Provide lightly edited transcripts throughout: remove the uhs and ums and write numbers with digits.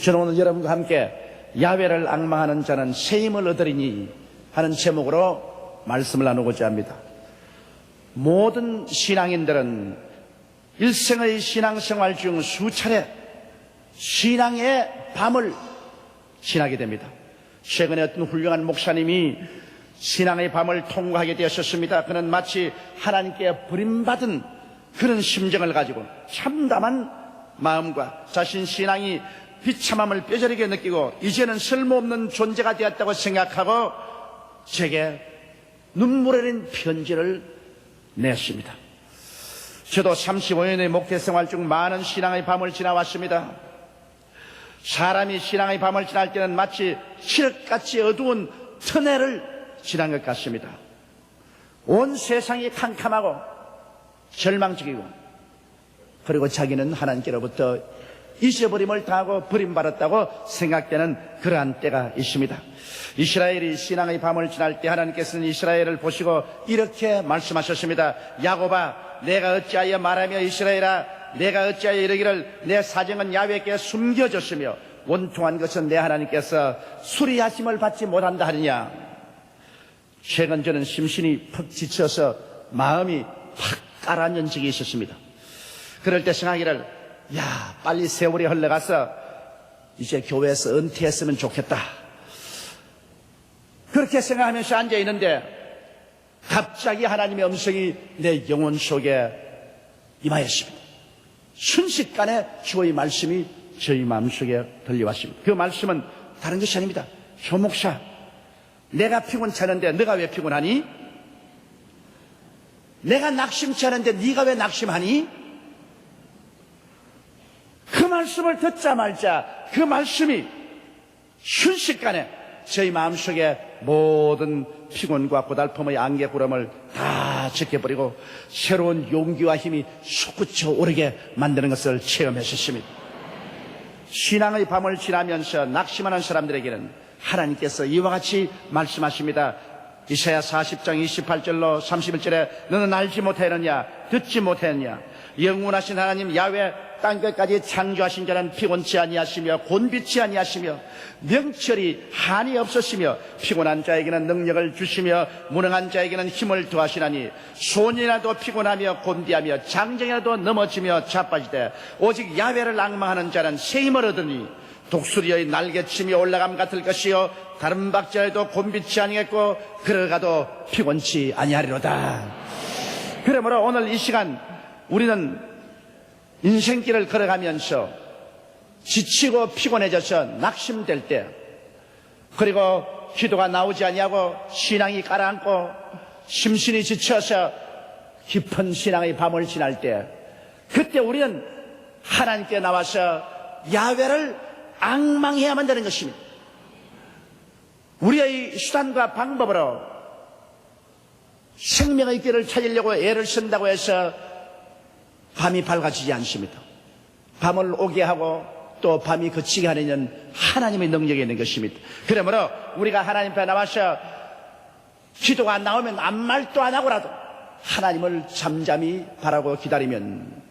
저는 오늘 여러분과 함께 야훼를 앙망하는 자는 새 힘을 얻으리니 하는 제목으로 말씀을 나누고자 합니다. 모든 신앙인들은 일생의 신앙생활 중 수차례 신앙의 밤을 지나게 됩니다. 최근에 어떤 훌륭한 목사님이 신앙의 밤을 통과하게 되었습니다. 그는 마치 하나님께 버림받은 그런 심정을 가지고 참담한 마음과 자신 신앙이 비참함을 뼈저리게 느끼고 이제는 쓸모없는 존재가 되었다고 생각하고 제게 눈물 흘린 편지를 냈습니다. 저도 35년의 목회생활 중 많은 신앙의 밤을 지나왔습니다. 사람이 신앙의 밤을 지날 때는 마치 칠흑같이 어두운 터널을 지난 것 같습니다. 온 세상이 캄캄하고 절망적이고 그리고 자기는 하나님께로부터 잊어버림을 당하고 버림받았다고 생각되는 그러한 때가 있습니다. 이스라엘이 신앙의 밤을 지날 때 하나님께서는 이스라엘을 보시고 이렇게 말씀하셨습니다. 야곱아, 내가 어찌하여 말하며 이스라엘아, 내가 어찌하여 이르기를 내 사정은 야훼께 숨겨졌으며 원통한 것은 내 하나님께서 수리하심을 받지 못한다 하느냐. 최근 저는 심신이 푹 지쳐서 마음이 팍 가라앉은 적이 있었습니다. 그럴 때 생각하기를 빨리 세월이 흘러가서 이제 교회에서 은퇴했으면 좋겠다. 그렇게 생각하면서 앉아있는데 갑자기 하나님의 음성이 내 영혼 속에 임하였습니다. 순식간에 주의 말씀이 저희 마음속에 들려왔습니다. 그 말씀은 다른 것이 아닙니다. 조 목사, 내가 피곤찮은데 너가 왜 피곤하니? 내가 낙심찮은데 네가 왜 낙심하니? 그 말씀을 듣자마자 그 말씀이 순식간에 저희 마음속에 모든 피곤과 고달픔의 안개구름을 다 제껴버리고 새로운 용기와 힘이 솟구쳐 오르게 만드는 것을 체험했었습니다. 신앙의 밤을 지나면서 낙심하는 사람들에게는 하나님께서 이와 같이 말씀하십니다. 이사야 40장 28절로 31절에 너는 알지 못하였느냐, 듣지 못하였느냐. 영원하신 하나님 야훼 땅끝까지 창조하신 자는 피곤치 아니하시며 곤비치 아니하시며 명철이 한이 없으시며 피곤한 자에게는 능력을 주시며 무능한 자에게는 힘을 더하시나니 소년이라도 피곤하며 곤비하며 장정이라도 넘어지며 자빠지되 오직 야훼를 앙망하는 자는 새 힘을 얻으니 독수리의 날개침이 올라감 같을 것이요 다른 박자에도 곤비치 아니겠고 걸어가도 피곤치 아니하리로다. 그러므로 오늘 이 시간 우리는 인생길을 걸어가면서 지치고 피곤해져서 낙심될 때, 그리고 기도가 나오지 아니하고 신앙이 가라앉고 심신이 지쳐서 깊은 신앙의 밤을 지날 때, 그때 우리는 하나님께 나와서 야훼를 앙망해야만 되는 것입니다. 우리의 수단과 방법으로 생명의 길을 찾으려고 애를 쓴다고 해서 밤이 밝아지지 않습니다. 밤을 오게 하고 또 밤이 그치게 하는 하나님의 능력이 있는 것입니다. 그러므로 우리가 하나님 앞에 나와서 기도가 안 나오면 아무 말도 안 하고라도 하나님을 잠잠히 바라고 기다리면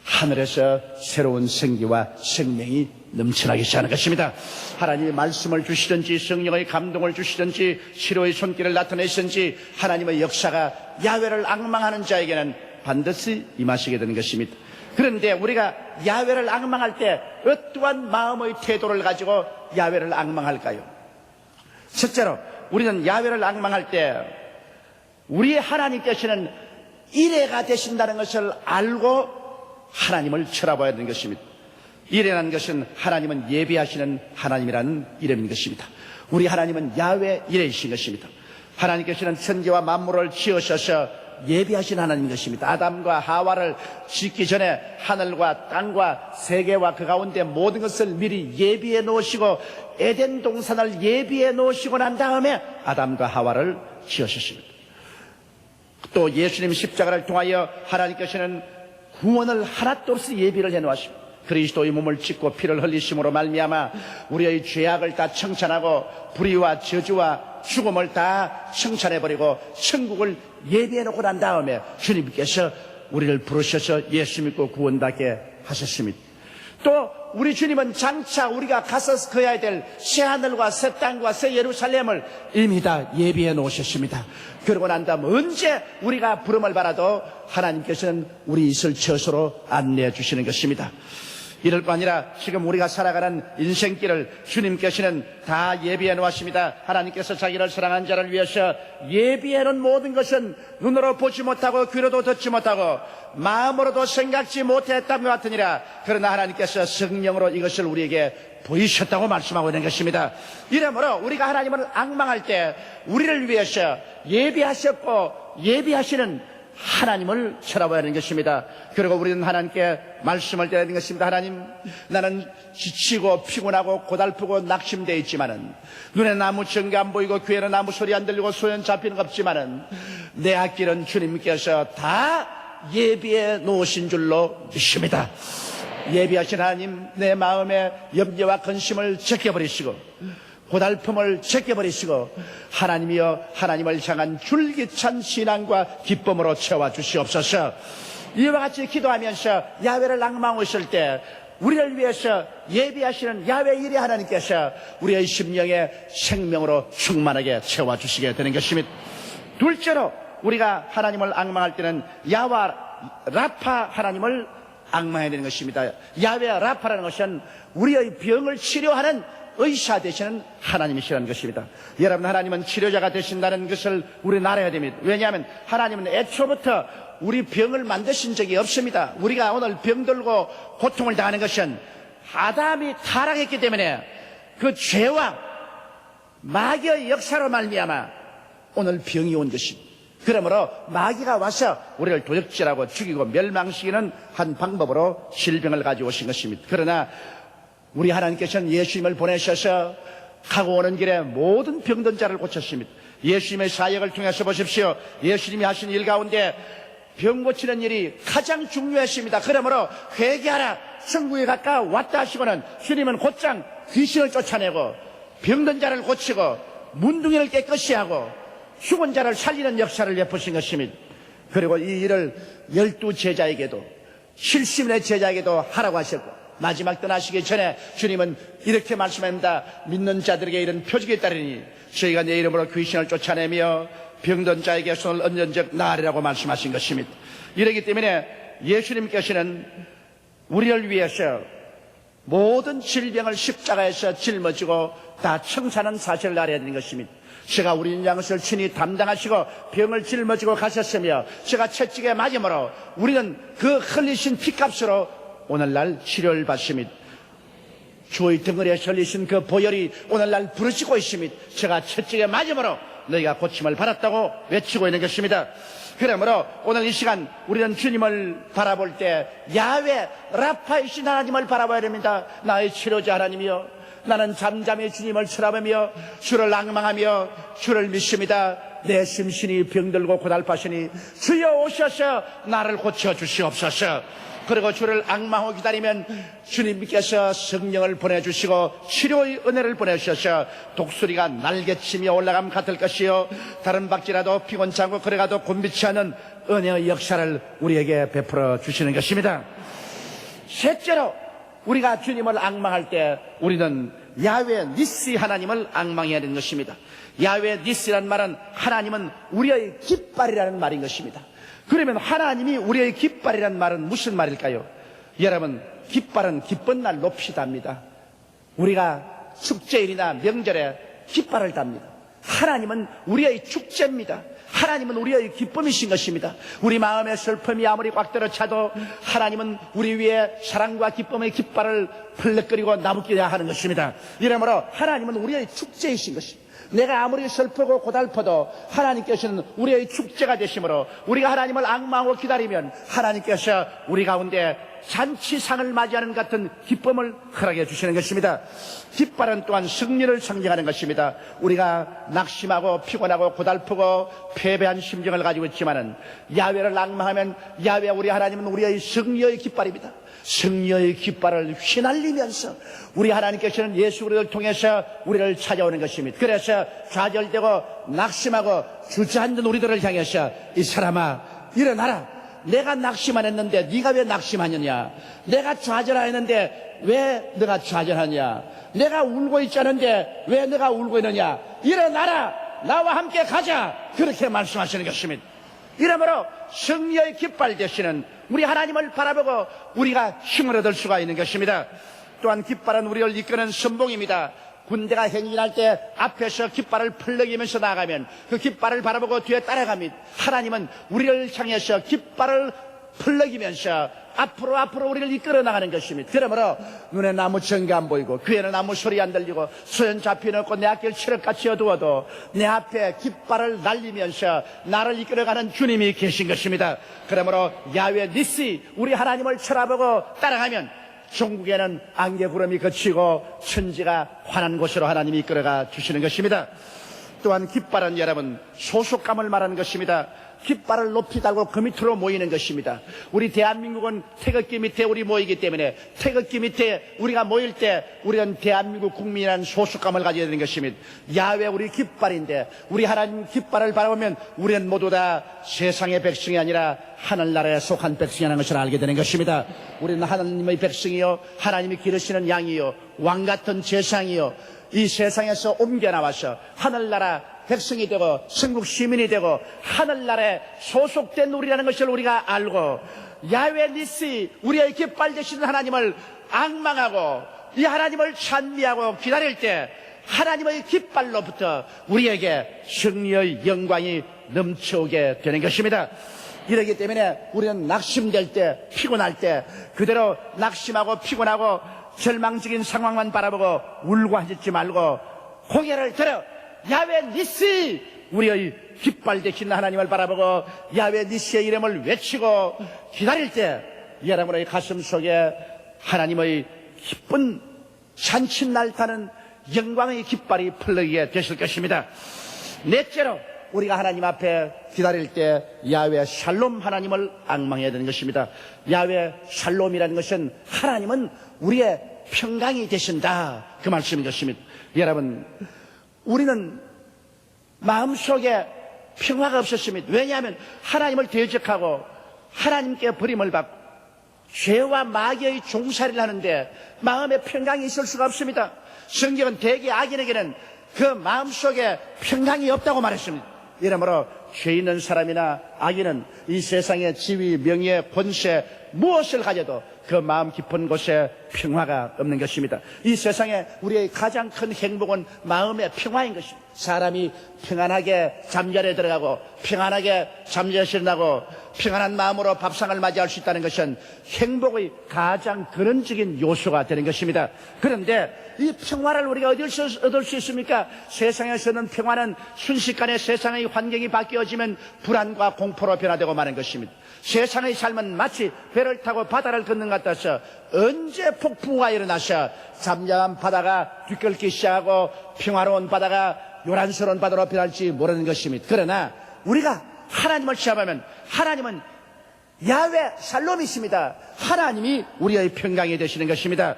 하늘에서 새로운 생기와 생명이 넘쳐나기 시작하는 것입니다. 하나님의 말씀을 주시든지 성령의 감동을 주시든지 치료의 손길을 나타내시든지 하나님의 역사가 야훼를 앙망하는 자에게는 반드시 임하시게 되는 것입니다. 그런데 우리가 야훼를 앙망할 때 어떠한 마음의 태도를 가지고 야훼를 앙망할까요? 첫째로 우리는 야훼를 앙망할 때 우리의 하나님께서는 이레가 되신다는 것을 알고 하나님을 쳐다봐야 되는 것입니다. 이레라는 것은 하나님은 예비하시는 하나님이라는 이름인 것입니다. 우리 하나님은 야훼 이레이신 것입니다. 하나님께서는 천지와 만물을 지으셔서 예비하신 하나님인 것입니다. 아담과 하와를 짓기 전에 하늘과 땅과 세계와 그 가운데 모든 것을 미리 예비해 놓으시고 에덴 동산을 예비해 놓으시고 난 다음에 아담과 하와를 지으셨습니다. 또 예수님 십자가를 통하여 하나님께서는 구원을 하나도 없이 예비를 해 놓으십니다. 그리스도의 몸을 찢고 피를 흘리심으로 말미암아 우리의 죄악을 다 청산하고 불의와 저주와 죽음을 다 청산해버리고 천국을 예비해놓고 난 다음에 주님께서 우리를 부르셔서 예수 믿고 구원받게 하셨습니다. 또 우리 주님은 장차 우리가 가서 거해야 될 새하늘과 새 땅과 새 예루살렘을 이미 다 예비해 놓으셨습니다. 그러고 난 다음 언제 우리가 부름을 받아도 하나님께서는 우리 있을 처소로 안내해 주시는 것입니다. 이럴 거 아니라 지금 우리가 살아가는 인생길을 주님께서는 다 예비해 놓았습니다. 하나님께서 자기를 사랑한 자를 위해서 예비해 놓은 모든 것은 눈으로 보지 못하고 귀로도 듣지 못하고 마음으로도 생각지 못했던 것 같으니라. 그러나 하나님께서 성령으로 이것을 우리에게 보이셨다고 말씀하고 있는 것입니다. 이러므로 우리가 하나님을 앙망할 때 우리를 위해서 예비하셨고 예비하시는 하나님을 쳐다봐야 하는 것입니다. 그리고 우리는 하나님께 말씀을 드려야 하는 것입니다. 하나님, 나는 지치고 피곤하고 고달프고 낙심되어 있지만은 눈에 아무 증거 안 보이고 귀에는 아무 소리 안 들리고 소연 잡히는 것 없지만은 내 앞길은 주님께서 다 예비해 놓으신 줄로 믿습니다. 예비하신 하나님, 내 마음의 염려와 근심을 제껴버리시고 고달픔을 제껴버리시고 하나님이여 하나님을 향한 줄기찬 신앙과 기쁨으로 채워주시옵소서. 이와 같이 기도하면서 야훼를 앙망하실 때 우리를 위해서 예비하시는 야훼 일의 하나님께서 우리의 심령의 생명으로 충만하게 채워주시게 되는 것입니다. 둘째로 우리가 하나님을 앙망할 때는 야훼 라파 하나님을 앙망해야 되는 것입니다. 야훼 라파라는 것은 우리의 병을 치료하는 의사 되시는 하나님이시라는 것입니다. 여러분, 하나님은 치료자가 되신다는 것을 우리는 알아야 됩니다. 왜냐하면 하나님은 애초부터 우리 병을 만드신 적이 없습니다. 우리가 오늘 병들고 고통을 당하는 것은 아담이 타락했기 때문에 그 죄와 마귀의 역사로 말미암아 오늘 병이 온 것입니다. 그러므로 마귀가 와서 우리를 도적질하고 죽이고 멸망시키는 한 방법으로 질병을 가져오신 것입니다. 그러나 우리 하나님께서는 예수님을 보내셔서 가고 오는 길에 모든 병든 자를 고쳤습니다. 예수님의 사역을 통해서 보십시오. 예수님이 하신 일 가운데 병 고치는 일이 가장 중요했습니다. 그러므로 회개하라, 천국에 가까워 왔다 하시고는 주님은 곧장 귀신을 쫓아내고 병든 자를 고치고 문둥이를 깨끗이 하고 죽은 자를 살리는 역사를 베푸신 것입니다. 그리고 이 일을 12 제자에게도 70의 제자에게도 하라고 하셨고 마지막 떠나시기 전에 주님은 이렇게 말씀합니다. 믿는 자들에게 이런 표적이 따르니 저희가 내 이름으로 귀신을 쫓아내며 병든 자에게 손을 얹은 적 나으리라고 말씀하신 것입니다. 이러기 때문에 예수님께서는 우리를 위해서 모든 질병을 십자가에서 짊어지고 다 청산한 사실을 알아야 되는 것입니다. 제가 우리 양것을 친히 담당하시고 병을 짊어지고 가셨으며 제가 채찍에 맞음으로 우리는 그 흘리신 피값으로 오늘날 치료를 받습니다. 주의 덩어리에 설리신 그 보혈이 오늘날 부르짖고 있습니다. 제가 채찍에 맞음으로 너희가 고침을 받았다고 외치고 있는 것입니다. 그러므로 오늘 이 시간 우리는 주님을 바라볼 때 야훼 라파이신 하나님을 바라봐야 됩니다. 나의 치료자 하나님이여, 나는 잠잠히 주님을 쳐다보며 주를 앙망하며 주를 믿습니다. 내 심신이 병들고 고달파시니 주여 오셔서 나를 고쳐주시옵소서. 그리고 주를 앙망하고 기다리면 주님께서 성령을 보내주시고 치료의 은혜를 보내주셔서 독수리가 날개치며 올라감 같을 것이요 다른 박쥐라도 피곤치 않고 걸어가도 곤비치 않은 은혜의 역사를 우리에게 베풀어 주시는 것입니다. 셋째로 우리가 주님을 앙망할 때 우리는 야훼 니시 하나님을 앙망해야 되는 것입니다. 야훼 니시란 말은 하나님은 우리의 깃발이라는 말인 것입니다. 그러면 하나님이 우리의 깃발이란 말은 무슨 말일까요? 여러분, 깃발은 기쁜 날 높이 답니다. 우리가 축제일이나 명절에 깃발을 답니다. 하나님은 우리의 축제입니다. 하나님은 우리의 기쁨이신 것입니다. 우리 마음의 슬픔이 아무리 꽉 들어차도 하나님은 우리 위에 사랑과 기쁨의 깃발을 펄럭거리고 나부끼려 하는 것입니다. 이러므로 하나님은 우리의 축제이신 것입니다. 내가 아무리 슬프고 고달퍼도 하나님께서는 우리의 축제가 되심으로 우리가 하나님을 앙망하고 기다리면 하나님께서 우리 가운데 잔치상을 맞이하는 같은 기쁨을 허락해 주시는 것입니다. 깃발은 또한 승리를 상징하는 것입니다. 우리가 낙심하고 피곤하고 고달프고 패배한 심정을 가지고 있지만은 야훼를 앙망하면 야훼 우리 하나님은 우리의 승리의 깃발입니다. 승리의 깃발을 휘날리면서 우리 하나님께서는 예수 그리스도를 통해서 우리를 찾아오는 것입니다. 그래서 좌절되고 낙심하고 주저앉은 우리들을 향해서 이 사람아 일어나라, 내가 낙심안 했는데 네가 왜 낙심하느냐? 내가 좌절하였는데 왜 너가 좌절하냐? 내가 울고 있지 않은데 왜 너가 울고 있느냐? 일어나라, 나와 함께 가자, 그렇게 말씀하시는 것입니다. 이러므로 승리의 깃발 되시는 우리 하나님을 바라보고 우리가 힘을 얻을 수가 있는 것입니다. 또한 깃발은 우리를 이끄는 선봉입니다. 군대가 행진할 때 앞에서 깃발을 펄럭이면서 나가면 그 깃발을 바라보고 뒤에 따라갑니다. 하나님은 우리를 향해서 깃발을 펄럭이면서 앞으로 우리를 이끌어 나가는 것입니다. 그러므로 눈에 나무 전기 안 보이고 귀에는 아무 소리 안 들리고 소연 잡히놓고 내 앞길 칠흑같이 어두워도 내 앞에 깃발을 날리면서 나를 이끌어가는 주님이 계신 것입니다. 그러므로 야훼 니시, 우리 하나님을 쳐다보고 따라가면 종국에는 안개구름이 그치고 천지가 환한 곳으로 하나님이 이끌어가 주시는 것입니다. 또한 깃발은 여러분 소속감을 말하는 것입니다. 깃발을 높이 달고 그 밑으로 모이는 것입니다. 우리 대한민국은 태극기 밑에 우리 모이기 때문에 태극기 밑에 우리가 모일 때 우리는 대한민국 국민이라는 소속감을 가져야 되는 것입니다. 야훼 우리 깃발인데 우리 하나님 깃발을 바라보면 우리는 모두 다 세상의 백성이 아니라 하늘나라에 속한 백성이라는 것을 알게 되는 것입니다. 우리는 하나님의 백성이요, 하나님이 기르시는 양이요, 왕같은 제상이요, 이 세상에서 옮겨 나와서 하늘나라 백성이 되고 천국 시민이 되고 하늘나라에 소속된 우리라는 것을 우리가 알고 야훼 니시, 우리의 깃발 되시는 하나님을 앙망하고 이 하나님을 찬미하고 기다릴 때 하나님의 깃발로부터 우리에게 승리의 영광이 넘쳐오게 되는 것입니다. 이러기 때문에 우리는 낙심될 때, 피곤할 때 그대로 낙심하고 피곤하고 절망적인 상황만 바라보고 울고 앉지 말고 고개를 들어 야훼 니시, 우리의 깃발 되신 하나님을 바라보고 야훼 니시의 이름을 외치고 기다릴 때 여러분의 가슴 속에 하나님의 기쁜 잔칫날 타는 영광의 깃발이 펄럭이게 되실 것입니다. 넷째로 우리가 하나님 앞에 기다릴 때 야훼 샬롬 하나님을 앙망해야 되는 것입니다. 야훼 샬롬이라는 것은 하나님은 우리의 평강이 되신다, 그 말씀인 것입니다. 여러분, 우리는 마음속에 평화가 없었습니다. 왜냐하면 하나님을 대적하고 하나님께 버림을 받고 죄와 마귀의 종살이를 하는데 마음에 평강이 있을 수가 없습니다. 성경은 대개 악인에게는 그 마음속에 평강이 없다고 말했습니다. 이러므로 죄 있는 사람이나 악인은 이 세상의 지위, 명예, 권세 무엇을 가져도 그 마음 깊은 곳에 평화가 없는 것입니다. 이 세상에 우리의 가장 큰 행복은 마음의 평화인 것입니다. 사람이 평안하게 잠자리에 들어가고 평안하게 잠자리에 일어나고 평안한 마음으로 밥상을 맞이할 수 있다는 것은 행복의 가장 근원적인 요소가 되는 것입니다. 그런데 이 평화를 우리가 어디서 얻을 수 있습니까? 세상에서는 평화는 순식간에 세상의 환경이 바뀌어지면 불안과 공포로 변화되고 마는 것입니다. 세상의 삶은 마치 배를 타고 바다를 걷는 것 같아서 언제 폭풍우가 일어나서 잠잠한 바다가 뒤끓기 시작하고 평화로운 바다가 요란스러운 바다로 변할지 모르는 것입니다. 그러나 우리가 하나님을 시험하면 하나님은 야훼 샬롬이십니다. 하나님이 우리의 평강이 되시는 것입니다.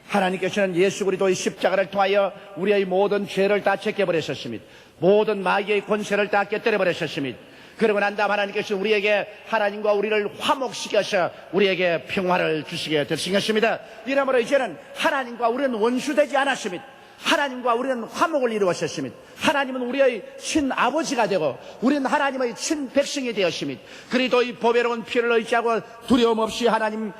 하나님께서는 예수 그리스도의 십자가를 통하여 우리의 모든 죄를 다 제껴버리셨습니다. 모든 마귀의 권세를 다 깨뜨려버리셨습니다. 그러고 난 다음 하나님께서 우리에게 하나님과 우리를 화목시켜서 우리에게 평화를 주시게 되신 것입니다. 이러므로 이제는 하나님과 우리는 원수되지 않았습니다. 하나님과 우리는 화목을 이루었습니다. 하나님은 우리의 친아버지가 되고 우리는 하나님의 친백성이 되었습니다. 그리스도의 보배로운 피를 의지하고 두려움 없이 하나님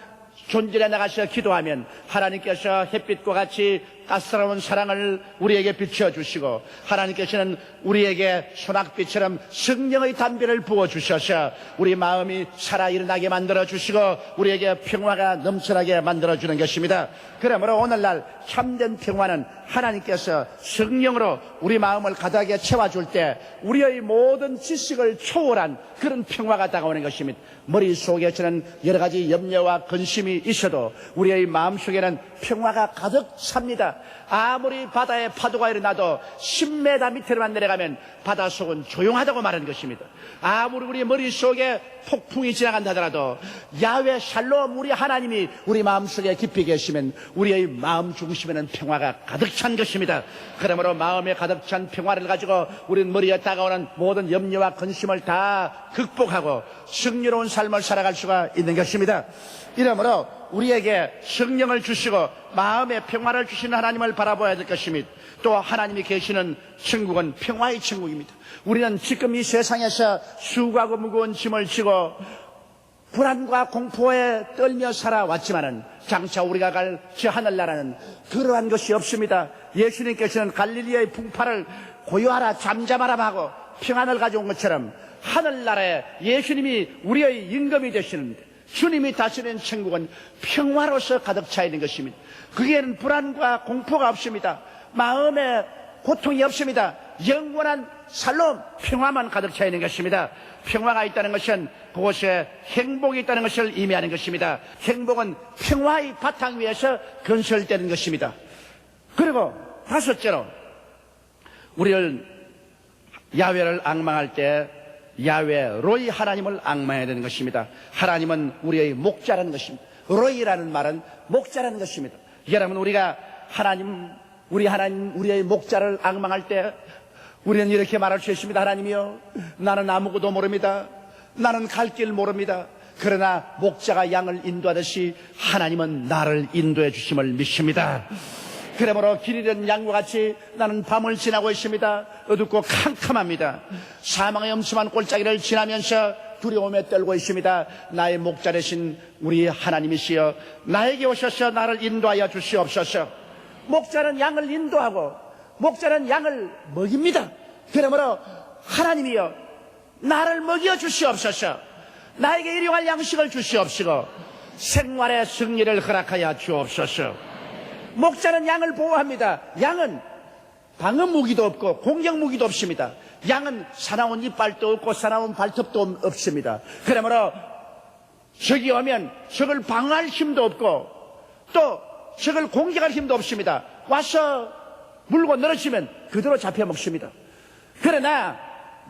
존전에 나가서 기도하면 하나님께서 햇빛과 같이 따스러운 사랑을 우리에게 비춰주시고 하나님께서는 우리에게 소낙비처럼 성령의 담배를 부어주셔서 우리 마음이 살아 일어나게 만들어주시고 우리에게 평화가 넘쳐나게 만들어주는 것입니다. 그러므로 오늘날 참된 평화는 하나님께서 성령으로 우리 마음을 가득하게 채워줄 때 우리의 모든 지식을 초월한 그런 평화가 다가오는 것입니다. 머릿속에서는 여러 가지 염려와 근심이 있어도 우리의 마음속에는 평화가 가득 찹니다. 아무리 바다에 파도가 일어나도 10m 밑으로만 내려가면 바다 속은 조용하다고 말하는 것입니다. 아무리 우리 머릿속에 폭풍이 지나간다 하더라도 야훼 샬롬 우리 하나님이 우리 마음속에 깊이 계시면 우리의 마음 중심에는 평화가 가득 찬 것입니다. 그러므로 마음에 가득 찬 평화를 가지고 우리는 머리에 다가오는 모든 염려와 근심을 다 극복하고 승리로운 삶을 살아갈 수가 있는 것입니다. 이러므로 우리에게 성령을 주시고 마음의 평화를 주시는 하나님을 바라봐야 될 것입니다. 또 하나님이 계시는 천국은 평화의 천국입니다. 우리는 지금 이 세상에서 수고하고 무거운 짐을 지고 불안과 공포에 떨며 살아왔지만은 장차 우리가 갈 저 하늘나라는 그러한 것이 없습니다. 예수님께서는 갈릴리의 풍파를 고요하라 잠잠하라 하고 평안을 가져온 것처럼 하늘나라에 예수님이 우리의 임금이 되시는데 주님이 다스리는 천국은 평화로서 가득 차 있는 것입니다. 거기에는 불안과 공포가 없습니다. 마음에 고통이 없습니다. 영원한 샬롬 평화만 가득 차 있는 것입니다. 평화가 있다는 것은 그곳에 행복이 있다는 것을 의미하는 것입니다. 행복은 평화의 바탕 위에서 건설되는 것입니다. 그리고 다섯째로 우리를 야훼를 앙망할 때 야훼 로이 하나님을 앙망해야 되는 것입니다. 하나님은 우리의 목자라는 것입니다. 로이라는 말은 목자라는 것입니다. 여러분 우리가 우리의 목자를 앙망할 때 우리는 이렇게 말할 수 있습니다. 하나님이요, 나는 아무것도 모릅니다. 나는 갈 길 모릅니다. 그러나 목자가 양을 인도하듯이 하나님은 나를 인도해 주심을 믿습니다. 그러므로 길 잃은 양과 같이 나는 밤을 지나고 있습니다. 어둡고 캄캄합니다. 사망의 엄침한 골짜기를 지나면서 두려움에 떨고 있습니다. 나의 목자 되신 우리 하나님이시여, 나에게 오셔서 나를 인도하여 주시옵소서. 목자는 양을 인도하고 목자는 양을 먹입니다. 그러므로 하나님이여, 나를 먹여 주시옵소서. 나에게 일용할 양식을 주시옵시고 생활의 승리를 허락하여 주옵소서. 목자는 양을 보호합니다. 양은 방어 무기도 없고 공격 무기도 없습니다. 양은 사나운 이빨도 없고 사나운 발톱도 없습니다. 그러므로 적이 오면 적을 방어할 힘도 없고 또 적을 공격할 힘도 없습니다. 와서 물고 늘어지면 그대로 잡혀 먹습니다. 그러나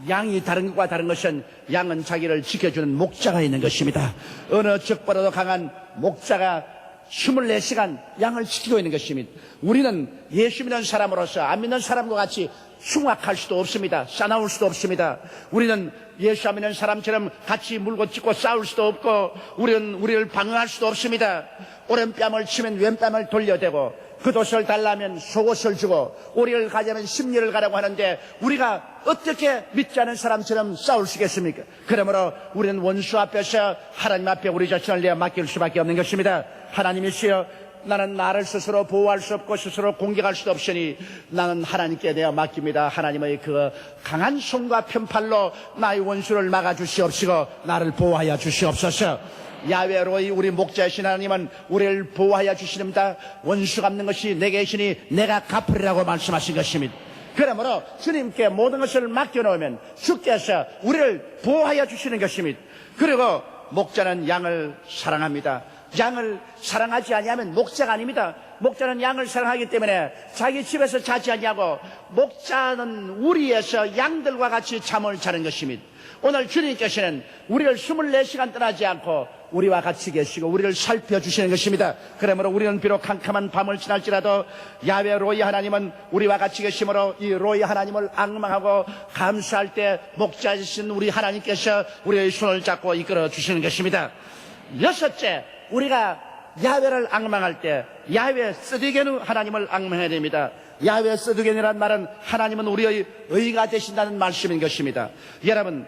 양이 다른 것과 다른 것은 양은 자기를 지켜주는 목자가 있는 것입니다. 어느 적보다도 강한 목자가 24시간 양을 지키고 있는 것입니다. 우리는 예수 믿는 사람으로서 안 믿는 사람과 같이 흉악할 수도 없습니다. 싸나울 수도 없습니다. 우리는 예수 안 믿는 사람처럼 같이 물고 찢고 싸울 수도 없고 우리는 우리를 방어할 수도 없습니다. 오른뺨을 치면 왼뺨을 돌려대고 겉옷을 달라면 속옷을 주고 오리를 가자면 심리를 가라고 하는데 우리가 어떻게 믿지 않은 사람처럼 싸울 수 있겠습니까? 그러므로 우리는 원수 앞에서 하나님 앞에 우리 자신을 내어 맡길 수밖에 없는 것입니다. 하나님이시여, 나는 나를 스스로 보호할 수 없고 스스로 공격할 수도 없으니 나는 하나님께 내어 맡깁니다. 하나님의 그 강한 손과 편팔로 나의 원수를 막아주시옵시고 나를 보호하여 주시옵소서. 야훼 로이 우리 목자이신 하나님은 우리를 보호하여 주시렵니다. 원수 갚는 것이 내게 있으니 내가 갚으리라고 말씀하신 것입니다. 그러므로 주님께 모든 것을 맡겨놓으면 주께서 우리를 보호하여 주시는 것입니다. 그리고 목자는 양을 사랑합니다. 양을 사랑하지 아니하면 목자가 아닙니다. 목자는 양을 사랑하기 때문에 자기 집에서 자지 아니하고 목자는 우리에서 양들과 같이 잠을 자는 것입니다. 오늘 주님께서는 우리를 24시간 떠나지 않고 우리와 같이 계시고 우리를 살펴주시는 것입니다. 그러므로 우리는 비록 캄캄한 밤을 지날지라도 야훼 로이 하나님은 우리와 같이 계시므로 이 로이 하나님을 앙망하고 감사할 때 목자이신 우리 하나님께서 우리의 손을 잡고 이끌어 주시는 것입니다. 여섯째, 우리가 야훼를 앙망할 때 야훼 스드게누 하나님을 앙망해야 됩니다. 야훼 스드게누라는 말은 하나님은 우리의 의가 되신다는 말씀인 것입니다. 여러분,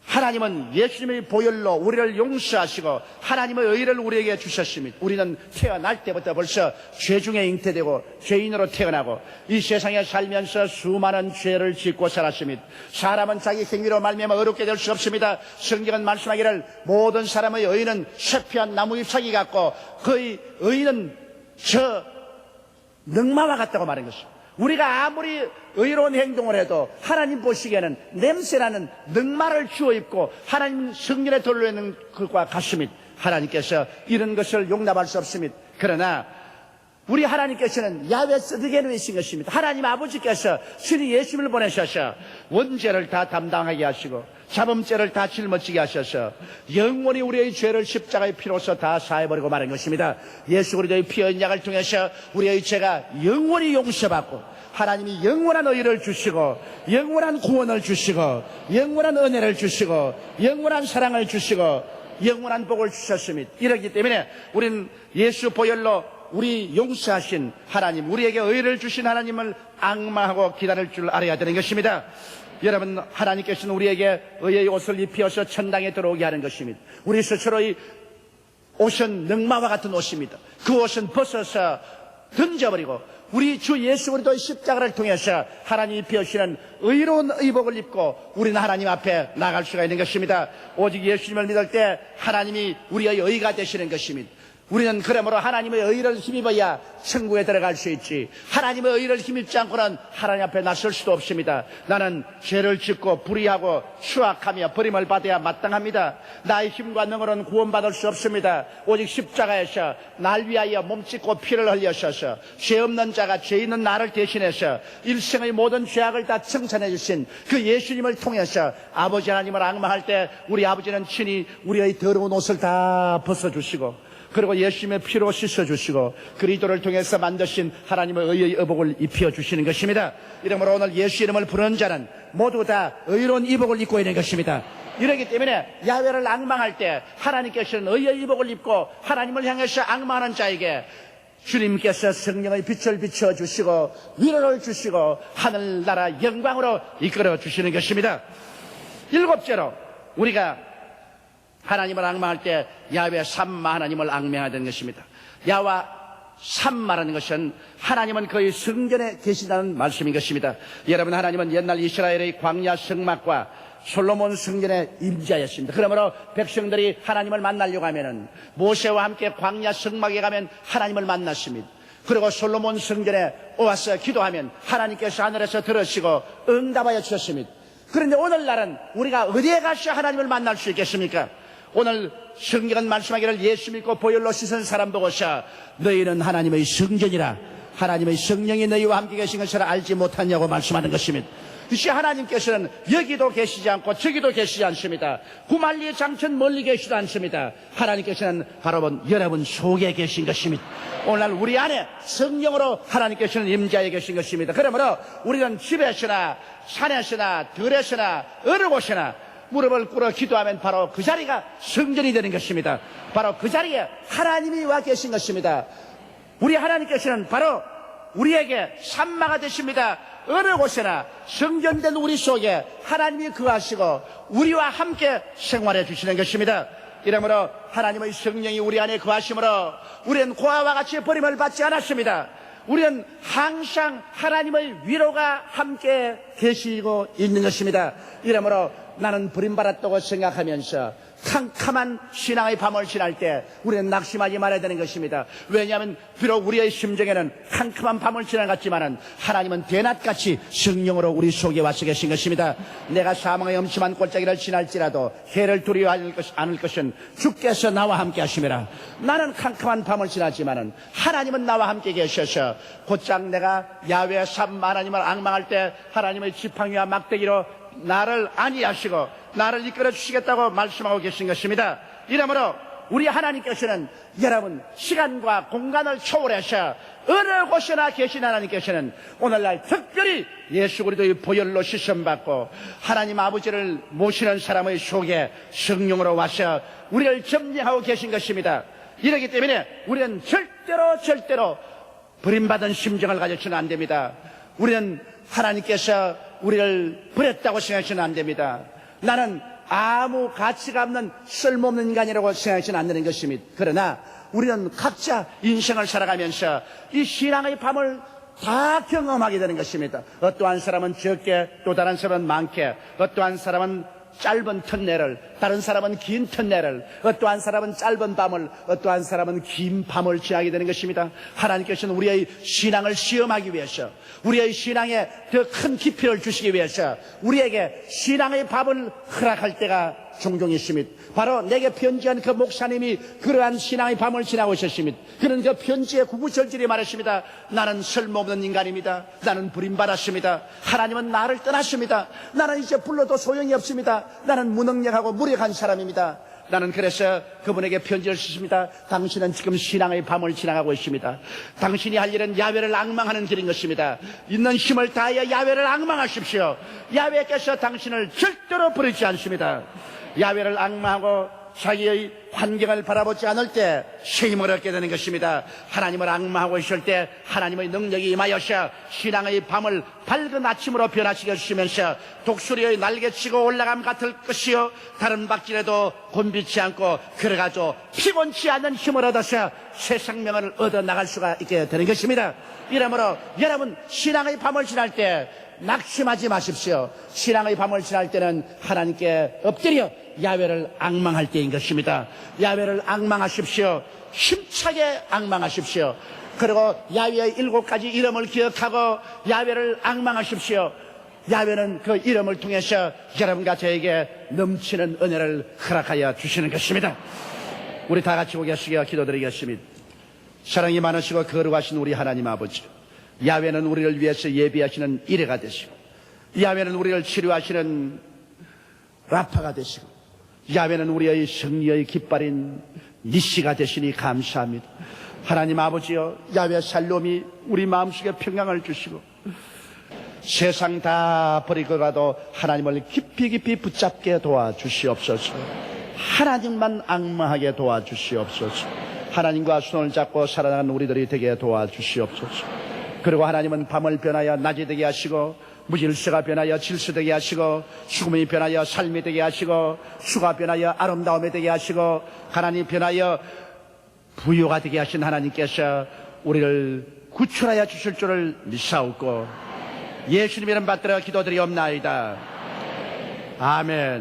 하나님은 예수님의 보혈로 우리를 용서하시고 하나님의 의를 우리에게 주셨습니다. 우리는 태어날 때부터 벌써 죄 중에 잉태되고 죄인으로 태어나고 이 세상에 살면서 수많은 죄를 짓고 살았습니다. 사람은 자기 행위로 말미암아 어렵게 될 수 없습니다. 성경은 말씀하기를 모든 사람의 의는 쇠피한 나무 잎사귀 같고 그의 의는 저 능마와 같다고 말한 것입니다. 우리가 아무리 의로운 행동을 해도 하나님 보시기에는 냄새나는 능마를 쥐어 입고 하나님 성전에 돌려 있는 것과 같습니다. 하나님께서 이런 것을 용납할 수 없습니다. 그러나 우리 하나님께서는 야훼 스드게누이신 것입니다. 하나님 아버지께서 신이 예수님을 보내셔서 원죄를 다 담당하게 하시고 잡음죄를 다 짊어지게 하셔서 영원히 우리의 죄를 십자가의 피로써 다 사해버리고 마는 것입니다. 예수 그리스도의 피 언약을 통해서 우리의 죄가 영원히 용서받고 하나님이 영원한 의를 주시고 영원한 구원을 주시고 영원한 은혜를 주시고 영원한 사랑을 주시고 영원한 복을 주셨습니다. 이렇기 때문에 우리는 예수 보혈로 우리 용서하신 하나님, 우리에게 의를 주신 하나님을 앙망하고 기다릴 줄 알아야 되는 것입니다. 여러분, 하나님께서는 우리에게 의의 옷을 입혀서 천당에 들어오게 하는 것입니다. 우리 스스로의 옷은 능마와 같은 옷입니다. 그 옷은 벗어서 던져버리고 우리 주 예수 그리스도의 십자가를 통해서 하나님이 입혀주시는 의로운 의복을 입고 우리는 하나님 앞에 나갈 수가 있는 것입니다. 오직 예수님을 믿을 때 하나님이 우리의 의가 되시는 것입니다. 우리는 그러므로 하나님의 의를 힘입어야 천국에 들어갈 수 있지, 하나님의 의를 힘입지 않고는 하나님 앞에 나설 수도 없습니다. 나는 죄를 짓고 불의하고 추악하며 버림을 받아야 마땅합니다. 나의 힘과 능으로는 구원받을 수 없습니다. 오직 십자가에서 날 위하여 몸짓고 피를 흘려셔서 죄 없는 자가 죄 있는 나를 대신해서 일생의 모든 죄악을 다 청산해 주신 그 예수님을 통해서 아버지 하나님을 앙망할 때 우리 아버지는 친히 우리의 더러운 옷을 다 벗어주시고 그리고 예수님의 피로 씻어주시고 그리스도를 통해서 만드신 하나님의 의의 의복을 입혀주시는 것입니다. 이러므로 오늘 예수 이름을 부르는 자는 모두 다 의로운 의복을 입고 있는 것입니다. 이러기 때문에 야훼를 앙망할 때 하나님께서는 의의 의복을 입고 하나님을 향해서 앙망하는 자에게 주님께서 성령의 빛을 비춰주시고 위로를 주시고 하늘나라 영광으로 이끌어 주시는 것입니다. 일곱째로 우리가 하나님을 앙망할 때 야훼 삼마 하나님을 앙망해야 되는 것입니다. 야훼 삼마라는 것은 하나님은 거의 성전에 계시다는 말씀인 것입니다. 여러분, 하나님은 옛날 이스라엘의 광야 성막과 솔로몬 성전에 임재하였습니다. 그러므로 백성들이 하나님을 만나려고 하면은 모세와 함께 광야 성막에 가면 하나님을 만났습니다. 그리고 솔로몬 성전에 와서 기도하면 하나님께서 하늘에서 들으시고 응답하여 주셨습니다. 그런데 오늘날은 우리가 어디에 가서 하나님을 만날 수 있겠습니까? 오늘 성경은 말씀하기를 예수 믿고 보혈로 씻은 사람 보고서 너희는 하나님의 성전이라 하나님의 성령이 너희와 함께 계신 것을 알지 못하냐고 말씀하는 것입니다. 이시 하나님께서는 여기도 계시지 않고 저기도 계시지 않습니다. 구만리의 장천 멀리 계시지도 않습니다. 하나님께서는 바로 여러분 속에 계신 것입니다. 오늘날 우리 안에 성령으로 하나님께서는 임재하여 계신 것입니다. 그러므로 우리는 집에서나 산에서나 들에서나 어느 곳이나 무릎을 꿇어 기도하면 바로 그 자리가 성전이 되는 것입니다. 바로 그 자리에 하나님이 와 계신 것입니다. 우리 하나님께서는 바로 우리에게 삼마가 되십니다. 어느 곳에나 성전된 우리 속에 하나님이 거하시고 우리와 함께 생활해 주시는 것입니다. 이러므로 하나님의 성령이 우리 안에 거하심으로 우리는 고아와 같이 버림을 받지 않았습니다. 우리는 항상 하나님의 위로가 함께 계시고 있는 것입니다. 이러므로 나는 버림받았다고 생각하면서 캄캄한 신앙의 밤을 지날 때 우리는 낙심하지 말아야 되는 것입니다. 왜냐하면 비록 우리의 심정에는 캄캄한 밤을 지날 같지만은 하나님은 대낮같이 성령으로 우리 속에 와서 계신 것입니다. 내가 사망의 엄침한 골짜기를 지날지라도 해를 두려워하지 않을 것은 주께서 나와 함께 하심이라. 나는 캄캄한 밤을 지났지만은 하나님은 나와 함께 계셔서 곧장 내가 야훼 삼마 하나님을 앙망할 때 하나님의 지팡이와 막대기로 나를 안위하시고 나를 이끌어 주시겠다고 말씀하고 계신 것입니다. 이러므로 우리 하나님께서는 여러분 시간과 공간을 초월해서 어느 곳이나 계신 하나님께서는 오늘날 특별히 예수 그리스도의 보혈로 씻음받고 하나님 아버지를 모시는 사람의 속에 성령으로 와서 우리를 점령하고 계신 것입니다. 이렇기 때문에 우리는 절대로 버림받은 심정을 가져서는 안 됩니다. 우리는 하나님께서 우리를 버렸다고 생각해서는 안 됩니다. 나는 아무 가치가 없는 쓸모없는 인간이라고 생각해서는 안 되는 것입니다. 그러나 우리는 각자 인생을 살아가면서 이 신앙의 밤을 다 경험하게 되는 것입니다. 어떠한 사람은 적게, 또 다른 사람은 많게, 어떠한 사람은 짧은 턴내를, 다른 사람은 긴 턴내를, 어떠한 사람은 짧은 밤을, 어떠한 사람은 긴 밤을 지나게 되는 것입니다. 하나님께서는 우리의 신앙을 시험하기 위해서, 우리의 신앙에 더 큰 깊이를 주시기 위해서 우리에게 신앙의 밥을 허락할 때가 종종 있습니다. 바로 내게 편지한 그 목사님이 그러한 신앙의 밤을 지나고 있었습니다. 그는 그 편지에 구구절절히 말했습니다. 나는 쓸모없는 인간입니다. 나는 버림받았습니다. 하나님은 나를 떠났습니다. 나는 이제 불러도 소용이 없습니다. 나는 무능력하고 무력한 사람입니다. 나는 그래서 그분에게 편지를 썼습니다. 당신은 지금 신앙의 밤을 지나가고 있습니다. 당신이 할 일은 야훼를 앙망하는 길인 것입니다. 있는 힘을 다하여 야훼를 앙망하십시오. 야훼께서 당신을 절대로 버리지 않습니다. 야훼를 앙망하고 자기의 환경을 바라보지 않을 때 힘을 얻게 되는 것입니다. 하나님을 앙망하고 있을 때 하나님의 능력이 임하여서 신앙의 밤을 밝은 아침으로 변화시켜 주시면서 독수리의 날개치고 올라감 같을 것이요 다른 박질에도 곤비치 않고 걸어가죠 피곤치 않는 힘을 얻어서 새 생명을 얻어 나갈 수가 있게 되는 것입니다. 이러므로 여러분 신앙의 밤을 지날 때 낙심하지 마십시오. 신앙의 밤을 지날 때는 하나님께 엎드려 야훼를 앙망할 때인 것입니다. 야훼를 앙망하십시오. 힘차게 앙망하십시오. 그리고 야훼의 7가지 이름을 기억하고 야훼를 앙망하십시오. 야훼는 그 이름을 통해서 여러분과 저에게 넘치는 은혜를 허락하여 주시는 것입니다. 우리 다 같이 고개숙여 기도드리겠습니다. 사랑이 많으시고 거룩하신 우리 하나님 아버지, 야훼는 우리를 위해서 예비하시는 이레가 되시고, 야훼는 우리를 치료하시는 라파가 되시고, 야훼는 우리의 승리의 깃발인 니시가 되시니 감사합니다. 하나님 아버지여, 야훼 살롬이 우리 마음속에 평강을 주시고 세상 다 버리고라도 하나님을 깊이 깊이 붙잡게 도와주시옵소서. 하나님만 앙망하게 도와주시옵소서. 하나님과 손을 잡고 살아가는 우리들이 되게 도와주시옵소서. 그리고 하나님은 밤을 변하여 낮이 되게 하시고, 무질서가 변하여 질서 되게 하시고, 죽음이 변하여 삶이 되게 하시고, 수가 변하여 아름다움이 되게 하시고, 하나님 변하여 부요가 되게 하신 하나님께서 우리를 구출하여 주실 줄을 믿사옵고 예수님 이름 받들어 기도드리옵나이다. 아멘.